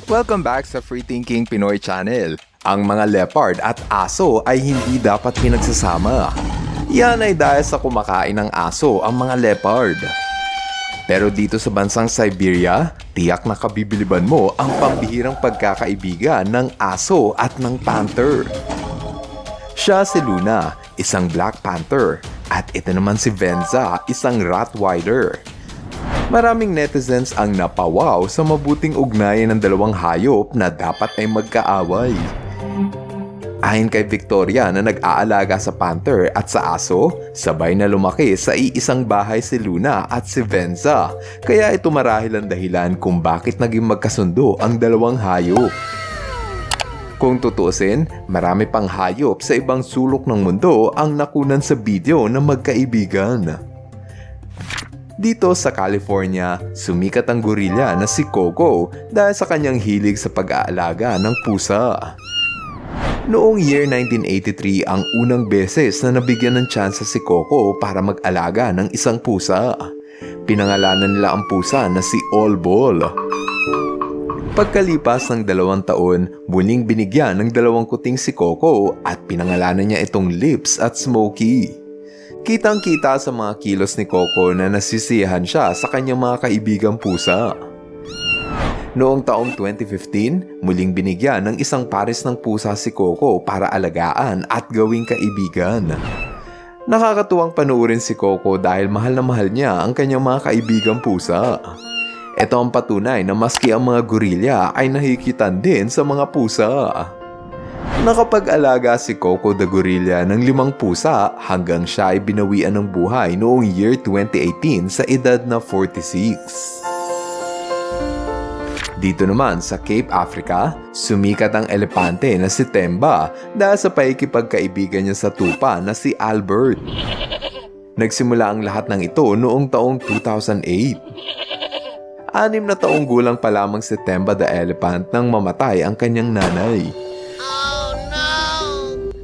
Welcome back sa Free Thinking Pinoy Channel. Ang mga leopard at aso ay hindi dapat pinagsasama. Yan ay dahil sa kumakain ng aso ang mga leopard. Pero dito sa bansang Siberia, tiyak na kabibiliban mo ang pambihirang pagkakaibigan ng aso at ng panther. Siya si Luna, isang Black Panther, at ito naman si Venza, isang Rottweiler. Maraming netizens ang napawaw sa mabuting ugnayan ng dalawang hayop na dapat ay magkaaway. Ayon kay Victoria na nag-aalaga sa panther at sa aso, sabay na lumaki sa iisang bahay si Luna at si Venza, kaya ito marahil ang dahilan kung bakit naging magkasundo ang dalawang hayop. Kung tutusin, marami pang hayop sa ibang sulok ng mundo ang nakunan sa video ng magkaibigan. Dito sa California, sumikat ang gorilla na si Coco dahil sa kanyang hilig sa pag-aalaga ng pusa. Noong year 1983 ang unang beses na nabigyan ng tsansa si Coco para mag-alaga ng isang pusa. Pinangalanan nila ang pusa na si All Ball. Pagkalipas ng 2 taon, muling binigyan ng 2 kuting si Coco at pinangalanan niya itong Lips at Smokey. Kitang-kita sa mga kilos ni Coco na nasisiyahan siya sa kanyang mga kaibigang pusa. Noong taong 2015, muling binigyan ng isang pares ng pusa si Coco para alagaan at gawing kaibigan. Nakakatuwang panuorin si Coco dahil mahal na mahal niya ang kanyang mga kaibigang pusa. Ito ang patunay na maski ang mga gorilla ay nahikitan din sa mga pusa. Nakapag-alaga si Coco the Gorilla ng 5 pusa hanggang siya ay binawian ng buhay noong year 2018 sa edad na 46. Dito naman sa Cape Africa, sumikat ang elepante na si Temba dahil sa pakikipagkaibigan niya sa tupa na si Albert. Nagsimula ang lahat ng ito noong taong 2008. 6 na taong gulang pa lamang si Temba the Elephant nang mamatay ang kanyang nanay.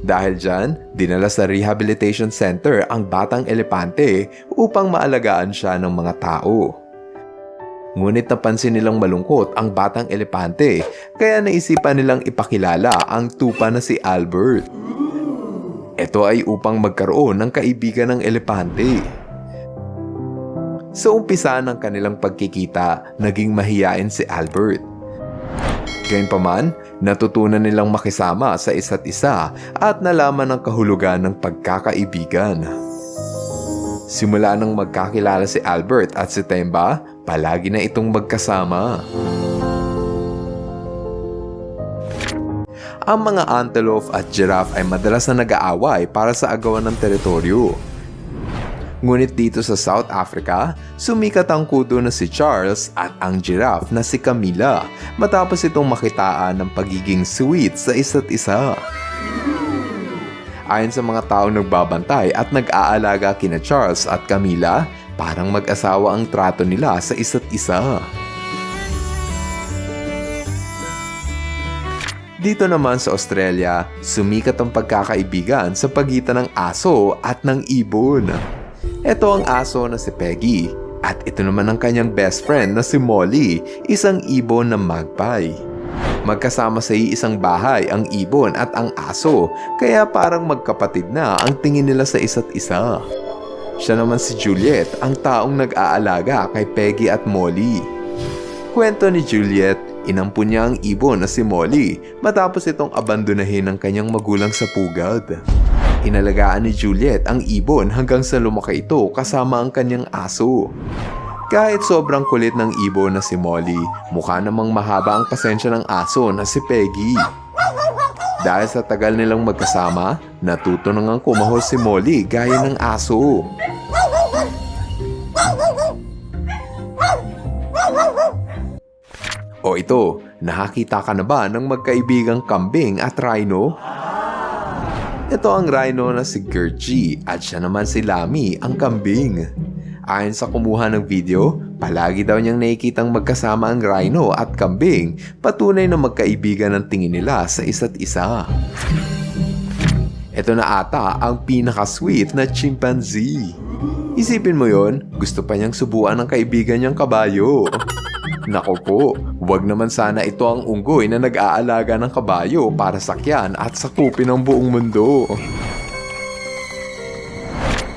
Dahil dyan, dinala sa rehabilitation center ang batang elepante upang maalagaan siya ng mga tao. Ngunit napansin nilang malungkot ang batang elepante kaya naisipan nilang ipakilala ang tupa na si Albert. Ito ay upang magkaroon ng kaibigan ng elepante. Sa umpisa ng kanilang pagkikita, naging mahiyain si Albert. Gayunpaman, natutunan nilang makisama sa isa't isa at nalaman ang kahulugan ng pagkakaibigan. Simula nang magkakilala si Albert at si Temba, palagi na itong magkasama. Ang mga antelope at giraffe ay madalas na nag-aaway para sa agawan ng teritoryo. Ngunit dito sa South Africa, sumikat ang kudo na si Charles at ang giraffe na si Camila matapos itong makitaan ng pagiging sweet sa isa't isa. Ayon sa mga taong nagbabantay at nag-aalaga kina Charles at Camila, parang mag-asawa ang trato nila sa isa't isa. Dito naman sa Australia, sumikat ang pagkakaibigan sa pagitan ng aso at ng ibon. Ito ang aso na si Peggy at ito naman ang kanyang best friend na si Molly, isang ibon na magpie. Magkasama sa isang bahay ang ibon at ang aso kaya parang magkapatid na ang tingin nila sa isa't isa. Siya naman si Juliet, ang taong nag-aalaga kay Peggy at Molly. Kwento ni Juliet, inampun niya ang ibon na si Molly matapos itong abandonahin ng kanyang magulang sa pugad. Inalagaan ni Juliet ang ibon hanggang sa lumaki ito kasama ang kanyang aso. Kahit sobrang kulit ng ibon na si Molly, mukha namang mahaba ang pasensya ng aso na si Peggy. Dahil sa tagal nilang magkasama, natuto na ngang kumahol si Molly gaya ng aso. O ito, nakakita ka na ba ng magkaibigang kambing at rhino? Ito ang rhino na si Gertie at siya naman si Lami, ang kambing. Ayon sa kumuha ng video, palagi daw niyang nakikitang magkasama ang rhino at kambing, patunay na magkaibigan ang tingin nila sa isa't isa. Ito na ata ang pinaka-sweet na chimpanzee. Isipin mo yon, gusto pa niyang subuan ng kaibigan niyang kabayo. Naku po, wag naman sana ito ang unggoy na nag-aalaga ng kabayo para sakyan at sakupin ang buong mundo.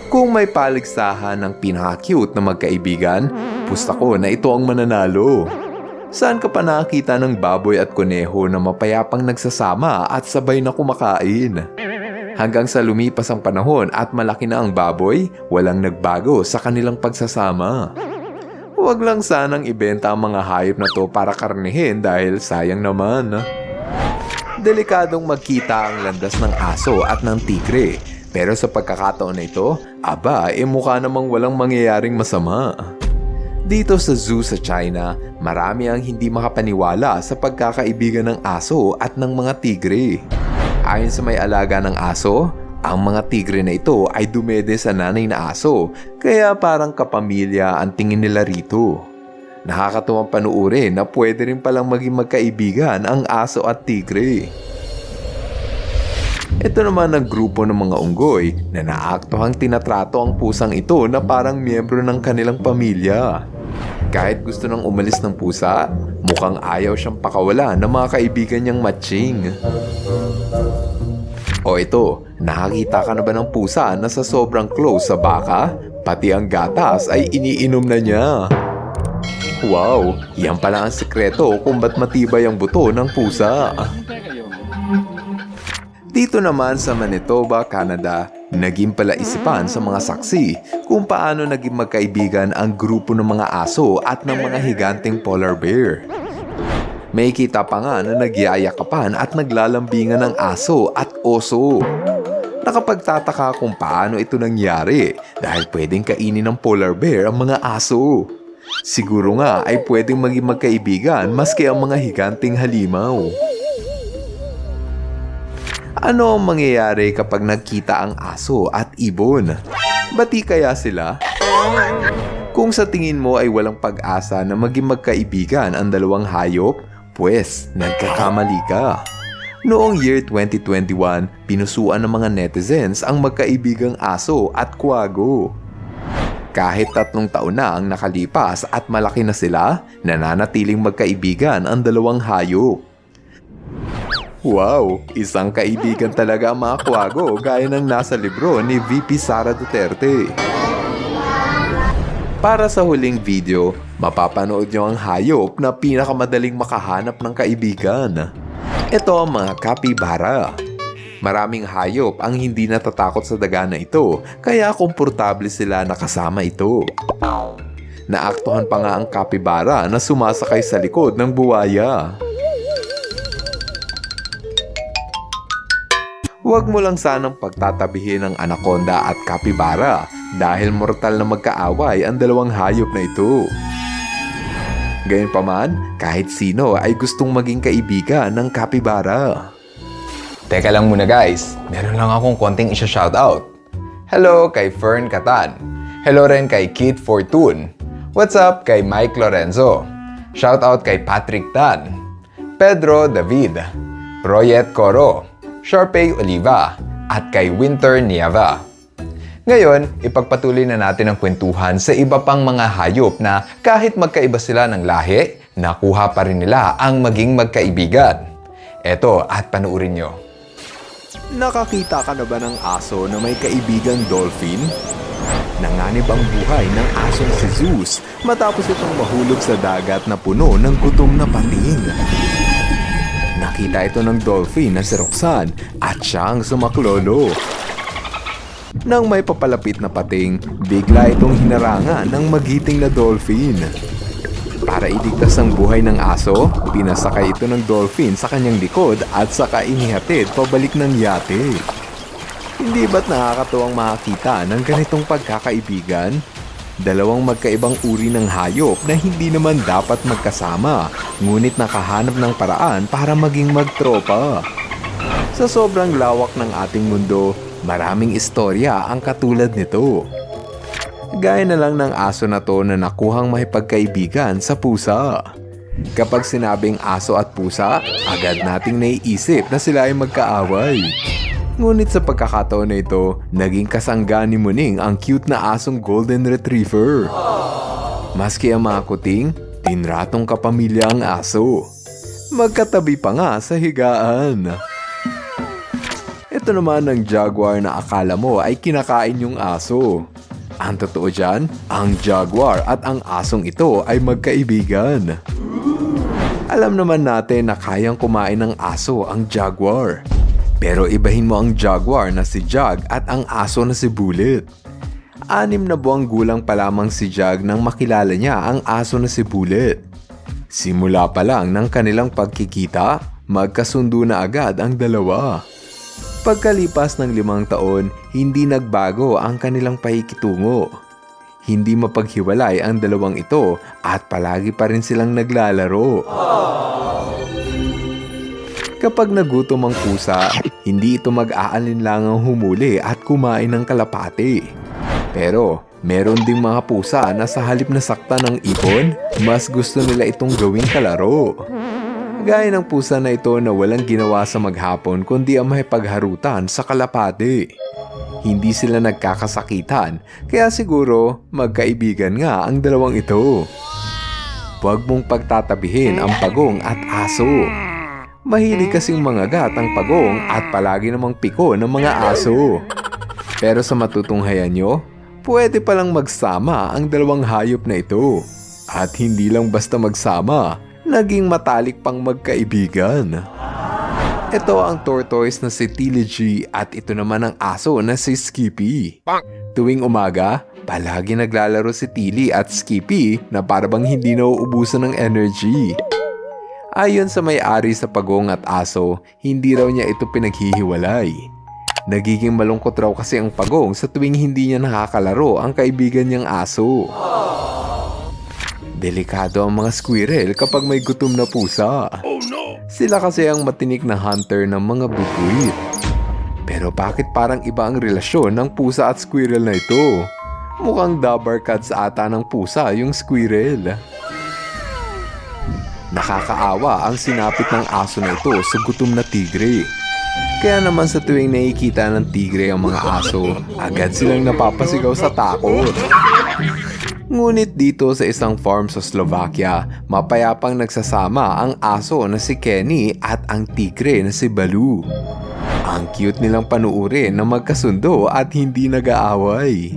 Kung may paligsahan ng pinaka-cute na magkaibigan, pusta ko na ito ang mananalo. Saan ka pa nakakita ng baboy at kuneho na mapayapang nagsasama at sabay na kumakain? Hanggang sa lumipas ang panahon at malaki na ang baboy, walang nagbago sa kanilang pagsasama. Huwag lang sanang ibenta ang mga hayop na to para karnihin dahil sayang naman. Delikadong magkita ang landas ng aso at ng tigre. Pero sa pagkakataon na ito, mukha namang walang mangyayaring masama. Dito sa zoo sa China, marami ang hindi makapaniwala sa pagkakaibigan ng aso at ng mga tigre. Ayon sa may alaga ng aso, ang mga tigre na ito ay dumede sa nanay na aso, kaya parang kapamilya ang tingin nila rito. Nakakatuwang panuorin na pwede rin palang maging magkaibigan ang aso at tigre. Ito naman ang grupo ng mga unggoy na naaktuhang tinatrato ang pusang ito na parang miyembro ng kanilang pamilya. Kahit gusto nang umalis ng pusa, mukhang ayaw siyang pakawalan ng mga kaibigan niyang matching. O ito, nakakita ka na ba ng pusa na sa sobrang close sa baka, pati ang gatas ay iniinom na niya? Wow, yan pala ang sekreto kung ba't matibay ang buto ng pusa. Dito naman sa Manitoba, Canada, naging palaisipan sa mga saksi kung paano naging magkaibigan ang grupo ng mga aso at ng mga higanteng polar bear. May kita pa nga na nagyayakapan at naglalambingan ng aso at oso. Nakapagtataka kung paano ito nangyari dahil pwedeng kainin ng polar bear ang mga aso. Siguro nga ay pwedeng maging magkaibigan maski ang mga higanteng halimaw. Ano ang mangyayari kapag nagkita ang aso at ibon? Bati kaya sila? Kung sa tingin mo ay walang pag-asa na maging magkaibigan ang dalawang hayop, pues nagkakamali ka. Noong year 2021, pinusuan ng mga netizens ang magkaibigang aso at kwago. Kahit 3 taon na ang nakalipas at malaki na sila, nananatiling magkaibigan ang dalawang hayop. Wow, isang kaibigan talaga ang mga kwago gaya ng nasa libro ni VP Sara Duterte. Para sa huling video, mapapanood nyo ang hayop na pinakamadaling makahanap ng kaibigan. Ito ang mga capybara. Maraming hayop ang hindi natatakot sa daga na ito, kaya komportable sila nakasama ito. Naaktuhan pa nga ang capybara na sumasakay sa likod ng buwaya. Huwag mo lang sanang pagtatabihin ang anaconda at capybara dahil mortal na magkaaway ang dalawang hayop na ito. Gayunpaman, kahit sino ay gustong maging kaibigan ng capybara. Teka lang muna guys, meron lang akong konting isa-shoutout. Hello kay Fern Catan. Hello rin kay Kit Fortune. What's up kay Mike Lorenzo. Shoutout kay Patrick Tan. Pedro David. Royet Coro. Sharpay Oliva at kay Winter Nieva. Ngayon, ipagpatuloy na natin ang kwentuhan sa iba pang mga hayop na kahit magkaiba sila ng lahi, nakuha pa rin nila ang maging magkaibigan. Eto at panuurin nyo. Nakakita ka na ba ng aso na may kaibigang dolphin? Nanganib ang buhay ng asong si Zeus matapos itong mahulog sa dagat na puno ng gutom na pating. Nakita ito ng dolphin na si Roxanne at siyang sumaklolo. Nang may papalapit na pating, bigla itong hinarangan ng magiting na dolphin. Para iligtas ang buhay ng aso, pinasakay ito ng dolphin sa kanyang likod at saka inihatid pabalik ng yate. Hindi ba't nakakatuwang makakita ng ganitong pagkakaibigan? Dalawang magkaibang uri ng hayop na hindi naman dapat magkasama, ngunit nakahanap ng paraan para maging magtropa. Sa sobrang lawak ng ating mundo, maraming istorya ang katulad nito. Gaya na lang ng aso na to na nakuhang makipagkaibigan sa pusa. Kapag sinabing aso at pusa, agad nating naiisip na sila ay magkaaway. Ngunit sa pagkakataon na ito, naging kasangga ni Muning ang cute na asong golden retriever. Maski ang mga kuting, Tinratong kapamilya ang aso. Magkatabi pa nga sa higaan. Ito naman ang jaguar na akala mo ay kinakain yung aso. Ang totoo dyan, ang jaguar at ang asong ito ay magkaibigan. Alam naman natin na kayang kumain ng aso ang jaguar. Pero ibahin mo ang jaguar na si Jag at ang aso na si Bullet. 6 na buwang gulang pa lamang si Jag nang makilala niya ang aso na si Bullet. Simula pa lang ng kanilang pagkikita, magkasundo na agad ang dalawa. Pagkalipas ng 5 taon, hindi nagbago ang kanilang pakikitungo. Hindi mapaghiwalay ang dalawang ito at palagi pa rin silang naglalaro. Kapag nagutom ang pusa, hindi ito mag-aalinlangang humuli at kumain ng kalapati. Pero meron ding mga pusa na sa halip na saktan ng ipon, mas gusto nila itong gawing kalaro. Gaya ng pusa na ito na walang ginawa sa maghapon kundi ang makipagharutan sa kalapati. Hindi sila nagkakasakitan, kaya siguro magkaibigan nga ang dalawang ito. Huwag mong pagtatabihin ang pagong at aso. Mahilig kasing mangagat ang pagong at palagi namang piko ng mga aso. Pero sa matutunghayan nyo, pwede palang magsama ang dalawang hayop na ito. At hindi lang basta magsama, naging matalik pang magkaibigan. Ito ang tortoise na si Tilly G at ito naman ang aso na si Skippy. Tuwing umaga, palagi naglalaro si Tilly at Skippy na parabang hindi nauubusan ng energy. Ayon sa may-ari sa pagong at aso, hindi raw niya ito pinaghihiwalay. Nagiging malungkot raw kasi ang pagong sa tuwing hindi niya nakakalaro ang kaibigan niyang aso. Delikado ang mga squirrel kapag may gutom na pusa. Sila kasi ang matinik na hunter ng mga butuit. Pero bakit parang iba ang relasyon ng pusa at squirrel na ito? Mukhang dabber cats ata ng pusa yung squirrel. Nakakaawa ang sinapit ng aso na ito sa gutom na tigre. Kaya naman sa tuwing nakikita ng tigre ang mga aso, agad silang napapasigaw sa takot. Ngunit dito sa isang farm sa Slovakia, mapayapang nagsasama ang aso na si Kenny at ang tigre na si Baloo. Ang cute nilang panuurin na magkasundo at hindi nag-aaway.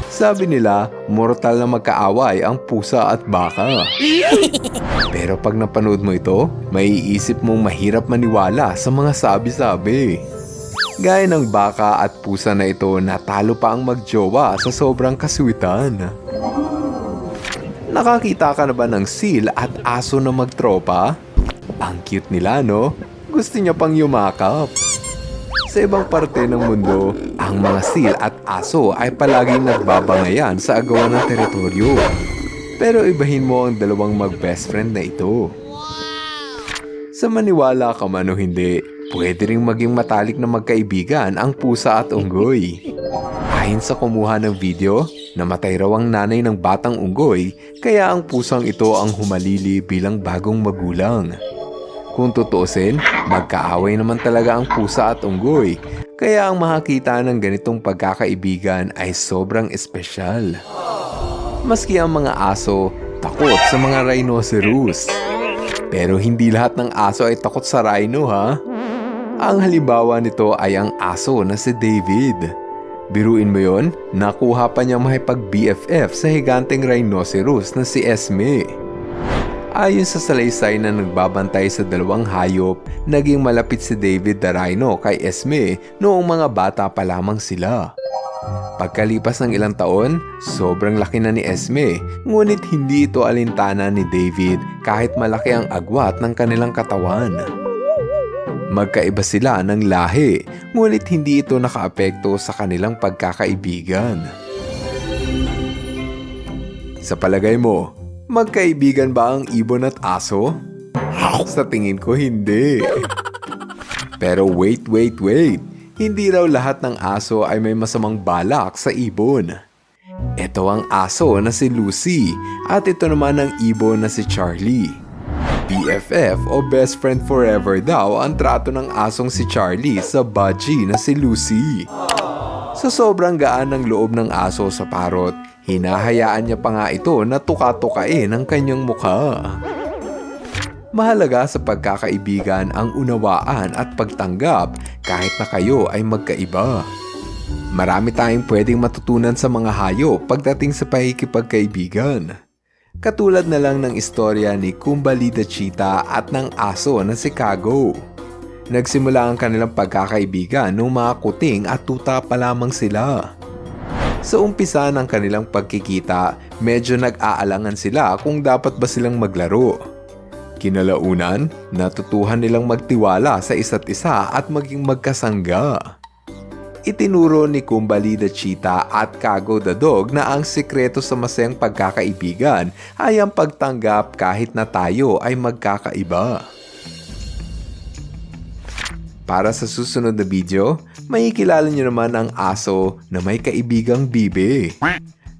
Sabi nila, mortal na magkaaway ang pusa at baka. Pero pag napanood mo ito, maiisip mong mahirap maniwala sa mga sabi-sabi. Gaya ng baka at pusa na ito, natalo pa ang magjowa sa sobrang kaswitan. Nakakita ka na ba ng seal at aso na magtropa? Ang cute nila, no? Gusto niya pang yumakap. Sa ibang parte ng mundo, ang mga seal at aso ay palaging nagbabangayan sa agawan ng teritoryo. Pero ibahin mo ang dalawang mag-best friend na ito. Sa maniwala ka man o hindi, pwede ring maging matalik na magkaibigan ang pusa at unggoy. Ayon sa kumuha ng video, namatay raw ang nanay ng batang unggoy, kaya ang pusang ito ang humalili bilang bagong magulang. Kung tutuusin, magkaaway naman talaga ang pusa at unggoy, kaya ang makakita ng ganitong pagkakaibigan ay sobrang espesyal. Maski ang mga aso, takot sa mga rhinoceros. Pero hindi lahat ng aso ay takot sa rhino, ha? Ang halimbawa nito ay ang aso na si David. Biruin mo yon, nakuha pa niya makipag-BFF sa higanteng rhinoceros na si Esme. Ayon sa salaysay na nagbabantay sa dalawang hayop, naging malapit si David the Rhino kay Esme noong mga bata pa lamang sila. Pagkalipas ng ilang taon, sobrang laki na ni Esme, ngunit hindi ito alintana ni David kahit malaki ang agwat ng kanilang katawan. Magkaiba sila ng lahi, ngunit hindi ito nakaapekto sa kanilang pagkakaibigan. Sa palagay mo, magkaibigan ba ang ibon at aso? Sa tingin ko hindi. Pero wait. Hindi raw lahat ng aso ay may masamang balak sa ibon. Ito ang aso na si Lucy at ito naman ang ibon na si Charlie. BFF o best friend forever daw ang trato ng asong si Charlie sa budgie na si Lucy. Sa sobrang gaan ng loob ng aso sa parot, Hinahayaan niya pa nga ito na tuka-tukain ang kanyang mukha. Mahalaga sa pagkakaibigan ang unawaan at pagtanggap kahit na kayo ay magkaiba. Marami tayong pwedeng matutunan sa mga hayop pagdating sa pakikipagkaibigan. Katulad na lang ng istorya ni Kumbali the Cheetah at ng aso na si Kago. Nagsimula ang kanilang pagkakaibigan nung mga kuting at tuta pa lamang sila. Sa umpisa ng kanilang pagkikita, medyo nag-aalangan sila kung dapat ba silang maglaro. Kinalaunan, natutuhan nilang magtiwala sa isa't isa at maging magkasangga. Itinuro ni Kumbali the Cheetah at Kago the Dog na ang sikreto sa masayang pagkakaibigan ay ang pagtanggap kahit na tayo ay magkakaiba. Para sa susunod na video, makikilala niyo naman ang aso na may kaibigang bibe.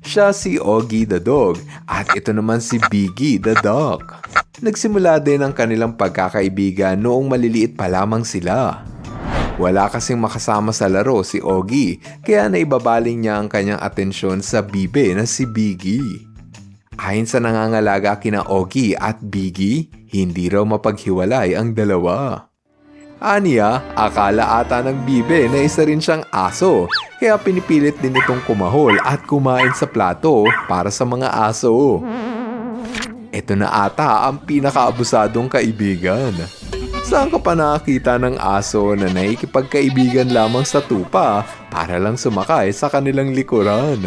Siya si Oggy the Dog at ito naman si Biggie the Dog. Nagsimula din ang kanilang pagkakaibigan noong maliliit pa lamang sila. Wala kasing makasama sa laro si Oggy kaya naibabaling niya ang kanyang atensyon sa bibe na si Biggie. Ayon sa nangangalaga kina Oggy at Biggie, hindi raw mapaghiwalay ang dalawa. Aniya, akala ata ng bibe na isa rin siyang aso kaya pinipilit din itong kumahol at kumain sa plato para sa mga aso. Ito na ata ang pinakaabusadong kaibigan. Saan ka pa nakakita ng aso na nakikipagkaibigan lamang sa tupa para lang sumakay sa kanilang likuran?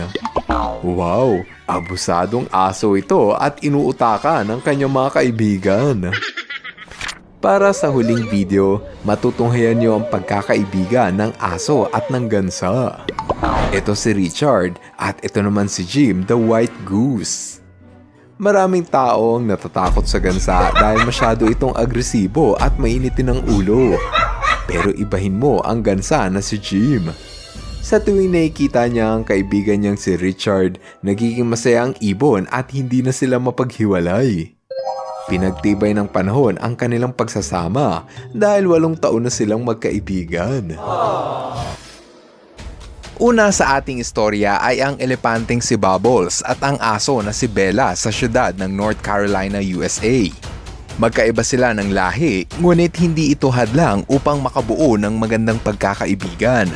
Wow, abusadong aso ito at inuutakan ng kanyang mga kaibigan. Para sa huling video, matutunghayan niyo ang pagkakaibigan ng aso at ng gansa. Ito si Richard at ito naman si Jim the White Goose. Maraming tao ang natatakot sa gansa dahil masyado itong agresibo at mainitin ang ulo. Pero ibahin mo ang gansa na si Jim. Sa tuwing nakikita niya ang kaibigan niyang si Richard, nagiging masaya ang ibon at hindi na sila mapaghiwalay. Pinagtibay ng panahon ang kanilang pagsasama dahil 8 taon na silang magkaibigan. Una sa ating istorya ay ang elepanteng si Bubbles at ang aso na si Bella sa syudad ng North Carolina, USA. Magkaiba sila ng lahi, ngunit hindi ito hadlang upang makabuo ng magandang pagkakaibigan.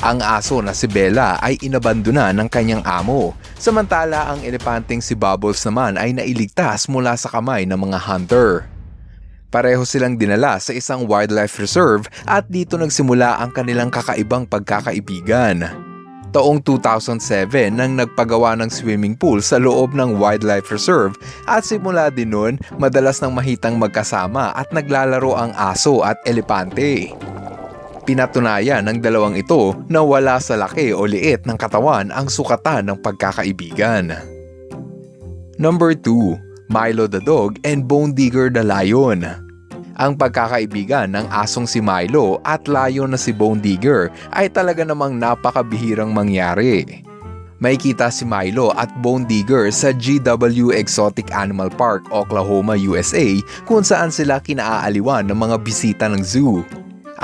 Ang aso na si Bella ay inabandona ng kanyang amo, samantala ang elepanteng si Bubbles naman ay nailigtas mula sa kamay ng mga hunter. Pareho silang dinala sa isang wildlife reserve at dito nagsimula ang kanilang kakaibang pagkakaibigan. Taong 2007 nang nagpagawa ng swimming pool sa loob ng wildlife reserve at simula din nun madalas nang mahitang magkasama at naglalaro ang aso at elepante. Pinatunayan ng dalawang ito na wala sa laki o liit ng katawan ang sukatan ng pagkakaibigan. Number 2. Milo the Dog and Bone Digger the Lion. Ang pagkakaibigan ng asong si Milo at lion na si Bone Digger ay talaga namang napakabihirang mangyari. Makikita si Milo at Bone Digger sa GW Exotic Animal Park, Oklahoma, USA kung saan sila kinaaaliwan ng mga bisita ng zoo.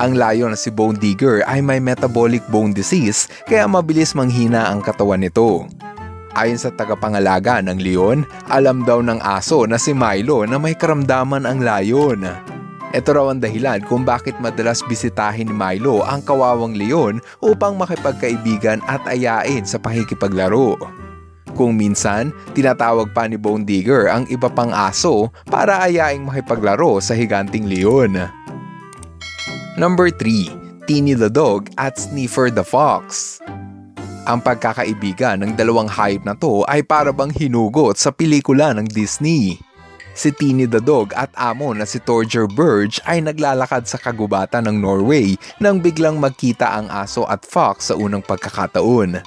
Ang lion na si Bone Digger ay may metabolic bone disease kaya mabilis manghina ang katawan nito. Ayon sa tagapangalaga ng leon, alam daw ng aso na si Milo na may karamdaman ang lion. Ito raw ang dahilan kung bakit madalas bisitahin ni Milo ang kawawang leon upang makipagkaibigan at ayain sa pakikipaglaro. Kung minsan, tinatawag pa ni Bone Digger ang iba pang aso para ayaing makipaglaro sa higanting leon. Number 3. Teeny the Dog at Sniffer the Fox. Ang pagkakaibigan ng dalawang hayop na to ay parabang hinugot sa pelikula ng Disney. Si Teeny the Dog at amo na si Torger Burge ay naglalakad sa kagubatan ng Norway nang biglang magkita ang aso at fox sa unang pagkakataon.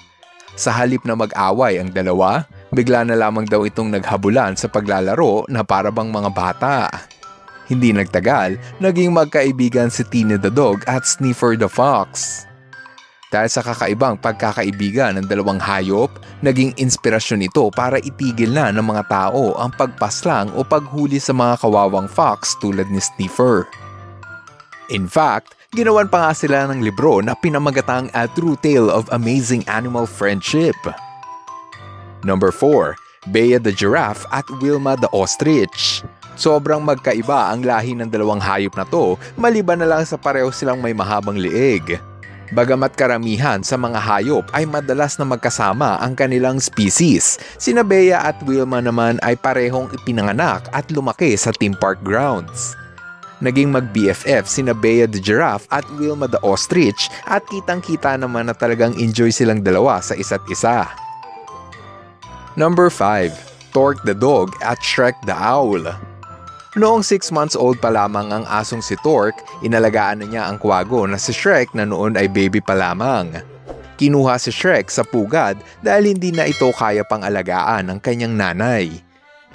Sa halip na mag-away ang dalawa, bigla na lamang daw itong naghabulan sa paglalaro na parabang mga bata. Hindi nagtagal, naging magkaibigan si Teeny the Dog at Sniffer the Fox. Dahil sa kakaibang pagkakaibigan ng dalawang hayop, naging inspirasyon ito para itigil na ng mga tao ang pagpaslang o paghuli sa mga kawawang fox tulad ni Sniffer. In fact, ginawan pa nga sila ng libro na pinamagatang A True Tale of Amazing Animal Friendship. Number 4, Bea the Giraffe at Wilma the Ostrich. Sobrang magkaiba ang lahi ng dalawang hayop na to, maliban na lang sa pareho silang may mahabang liig. Bagamat karamihan sa mga hayop ay madalas na magkasama ang kanilang species, sina Bea at Wilma naman ay parehong ipinanganak at lumaki sa theme park grounds. Naging mag-BFF sina Bea the Giraffe at Wilma the Ostrich at kitang-kita naman na talagang enjoy silang dalawa sa isa't isa. Number 5, Torque the Dog at Shrek the Owl. Noong 6 months old pa lamang ang asong si Torque, inalagaan na niya ang kwago na si Shrek na noon ay baby pa lamang. Kinuha si Shrek sa pugad dahil hindi na ito kaya pang alagaan ng kanyang nanay.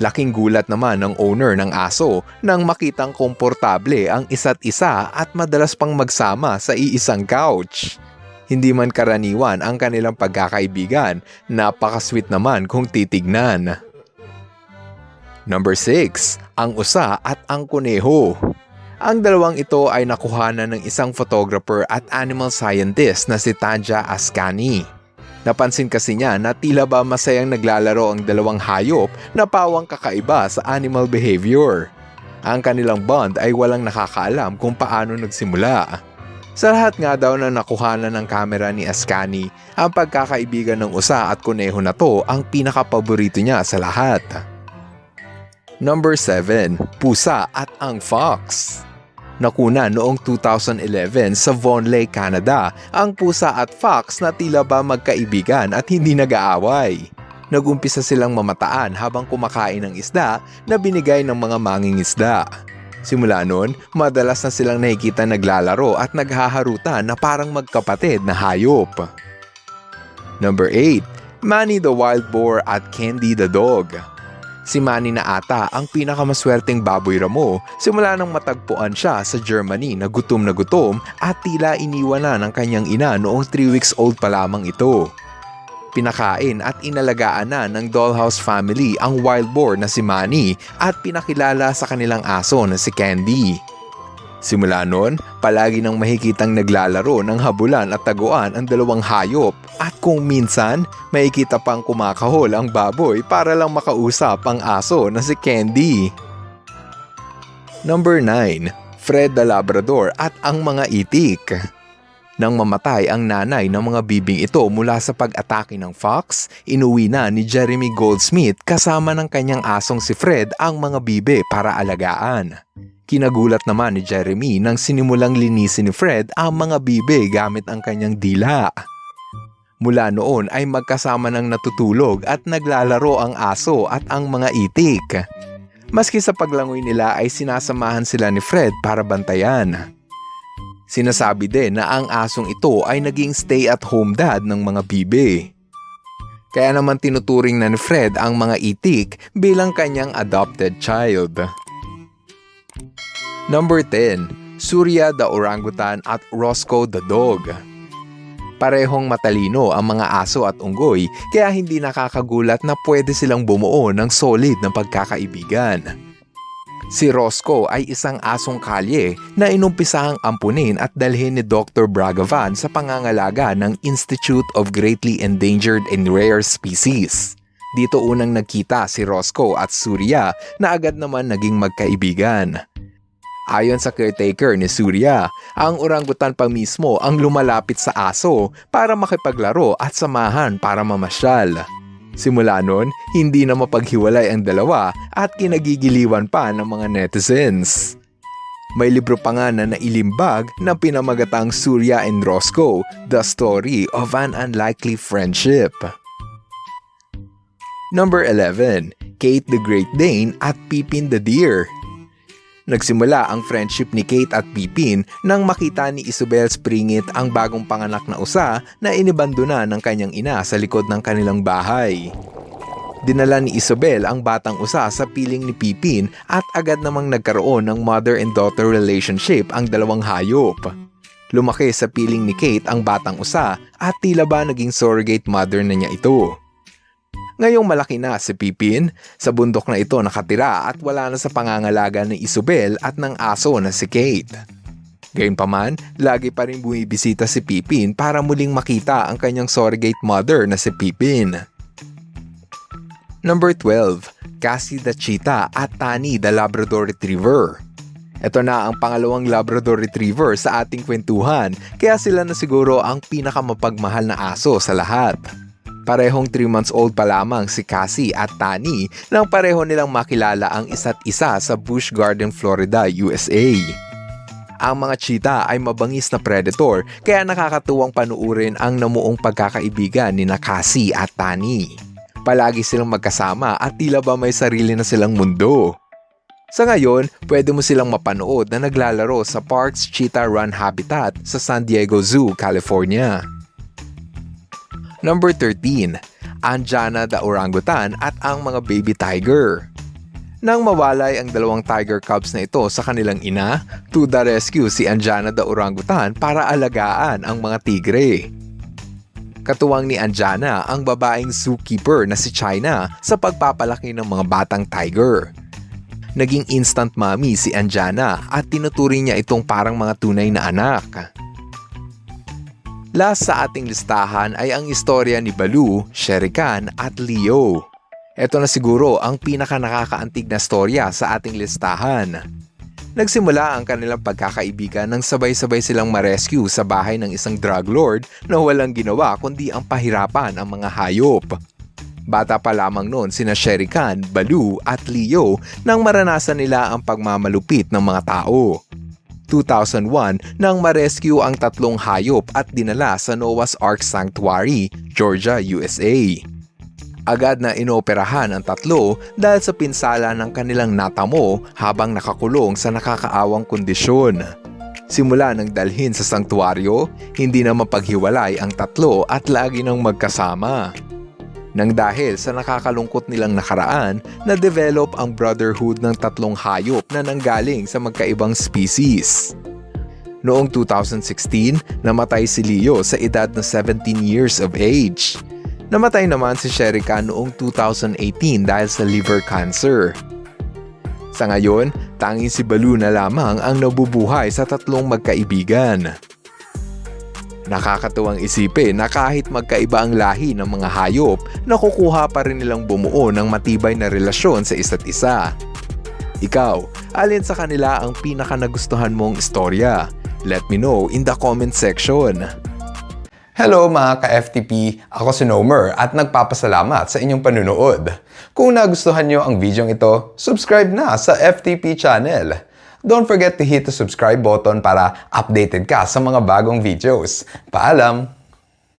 Laking gulat naman ng owner ng aso nang makitang komportable ang isa't isa at madalas pang magsama sa iisang couch. Hindi man karaniwan ang kanilang pagkakaibigan, napaka-sweet naman kung titignan. Number 6, ang usa at ang kuneho. Ang dalawang ito ay nakuhanan ng isang photographer at animal scientist na si Tanja Ascani. Napansin kasi niya na tila ba masayang naglalaro ang dalawang hayop na pawang kakaiba sa animal behavior. Ang kanilang bond ay walang nakakaalam kung paano nagsimula. Sa lahat nga daw na nakuhanan ng kamera ni Ascani, ang pagkakaibigan ng usa at kuneho na to ang pinakapaborito niya sa lahat. Number 7, pusa at ang fox. Nakuna noong 2011 sa Vaughan Lake, Canada, ang pusa at fox na tila ba magkaibigan at hindi nag-aaway. Nagumpisa silang mamataan habang kumakain ng isda na binigay ng mga mangingisda. Simula noon, madalas na silang nakikita naglalaro at naghaharutan na parang magkapatid na hayop. Number 8, Manny the Wild Boar at Candy the Dog. Si Manny na ata ang pinakamaswerteng baboy ramo simula nang matagpuan siya sa Germany na gutom at tila iniwan na ng kanyang ina noong 3 weeks old pa lamang ito. Pinakain at inalagaan na ng Dollhouse family ang wild boar na si Manny at pinakilala sa kanilang aso na si Candy. Simula noon, palagi nang mahikitang naglalaro ng habulan at taguan ang dalawang hayop at kung minsan, makikita pang kumakahol ang baboy para lang makausap ang aso na si Candy. Number 9, Fred the Labrador at ang mga itik. Nang mamatay ang nanay ng mga bibing ito mula sa pag-atake ng fox, inuwi na ni Jeremy Goldsmith kasama ng kanyang asong si Fred ang mga bibe para alagaan. Kinagulat naman ni Jeremy nang sinimulang linisin ni Fred ang mga bibe gamit ang kanyang dila. Mula noon ay magkasama nang natutulog at naglalaro ang aso at ang mga itik. Maski sa paglangoy nila ay sinasamahan sila ni Fred para bantayan. Sinasabi din na ang asong ito ay naging stay-at-home dad ng mga bibe. Kaya naman tinuturing na ni Fred ang mga itik bilang kanyang adopted child. Number 10, Surya the Orangutan at Roscoe the Dog. Parehong matalino ang mga aso at unggoy kaya hindi nakakagulat na pwede silang bumuo ng solid na pagkakaibigan. Si Roscoe ay isang asong kalye na inumpisahang ampunin at dalhin ni Dr. Bragavan sa pangangalaga ng Institute of Greatly Endangered and Rare Species. Dito unang nagkita si Roscoe at Surya na agad naman naging magkaibigan. Ayon sa caretaker ni Surya, ang orangutan pa mismo ang lumalapit sa aso para makipaglaro at samahan para mamasyal. Simula noon, hindi na mapaghiwalay ang dalawa at kinagigiliwan pa ng mga netizens. May libro pa nga na nailimbag na pinamagatang Surya and Roscoe, The Story of an Unlikely Friendship. Number 11, Kate the Great Dane at Pippin the Deer. Nagsimula ang friendship ni Kate at Pippin nang makita ni Isabel Springit ang bagong panganak na usa na inibandona ng kanyang ina sa likod ng kanilang bahay. Dinala ni Isabel ang batang usa sa piling ni Pippin at agad namang nagkaroon ng mother and daughter relationship ang dalawang hayop. Lumaki sa piling ni Kate ang batang usa at tila ba naging surrogate mother na niya ito. Ngayong malaki na si Pippin, sa bundok na ito nakatira at wala na sa pangangalaga ni Isabel at ng aso na si Kate. Gayunpaman, lagi pa rin bumibisita si Pippin para muling makita ang kanyang surrogate mother na si Pippin. Number 12, Cassie the Cheetah at Tani the Labrador Retriever. Ito na ang pangalawang Labrador Retriever sa ating kwentuhan, kaya sila na siguro ang pinakamapagmahal na aso sa lahat. Parehong 3 months old pa lamang si Cassie at Tani nang pareho nilang makilala ang isa't isa sa Busch Garden, Florida, USA. Ang mga cheetah ay mabangis na predator kaya nakakatuwang panuurin ang namuong pagkakaibigan ni Cassie at Tani. Palagi silang magkasama at tila ba may sarili na silang mundo. Sa ngayon, pwede mo silang mapanood na naglalaro sa Parks Cheetah Run Habitat sa San Diego Zoo, California. Number 13, Anjana the Orangutan at ang mga baby tiger. Nang mawalay ang dalawang tiger cubs na ito sa kanilang ina, to the rescue si Anjana the Orangutan para alagaan ang mga tigre. Katuwang ni Anjana ang babaeng zookeeper na si China sa pagpapalaki ng mga batang tiger. Naging instant mommy si Anjana at tinuturing niya itong parang mga tunay na anak. Last sa ating listahan ay ang istorya ni Baloo, Shere Khan at Leo. Ito na siguro ang pinaka nakakaantig na storya sa ating listahan. Nagsimula ang kanilang pagkakaibigan nang sabay-sabay silang ma-rescue sa bahay ng isang drug lord na walang ginawa kundi ang pahirapan ang mga hayop. Bata pa lamang noon sina Shere Khan, Baloo at Leo nang maranasan nila ang pagmamalupit ng mga tao. 2001 nang ma-rescue ang 3 hayop at dinala sa Noah's Ark Sanctuary, Georgia, USA. Agad na inoperahan ang 3 dahil sa pinsala ng kanilang natamo habang nakakulong sa nakakaawang kondisyon. Simula nang dalhin sa sanktuaryo, hindi na mapaghiwalay ang 3 at lagi nang magkasama. Nang dahil sa nakakalungkot nilang nakaraan, na-develop ang brotherhood ng 3 hayop na nanggaling sa magkaibang species. Noong 2016, namatay si Leo sa edad na 17 years of age. Namatay naman si Shere Khan noong 2018 dahil sa liver cancer. Sa ngayon, tanging si Baloo na lamang ang nabubuhay sa 3 magkaibigan. Nakakatuwang isipin na kahit magkaiba ang lahi ng mga hayop, nakukuha pa rin nilang bumuo ng matibay na relasyon sa isa't isa. Ikaw, alin sa kanila ang pinaka nagustuhan mong istorya? Let me know in the comment section. Hello mga ka-FTP, ako si Nomer at nagpapasalamat sa inyong panunood. Kung nagustuhan nyo ang video ito, subscribe na sa FTP channel. Don't forget to hit the subscribe button para updated ka sa mga bagong videos. Paalam!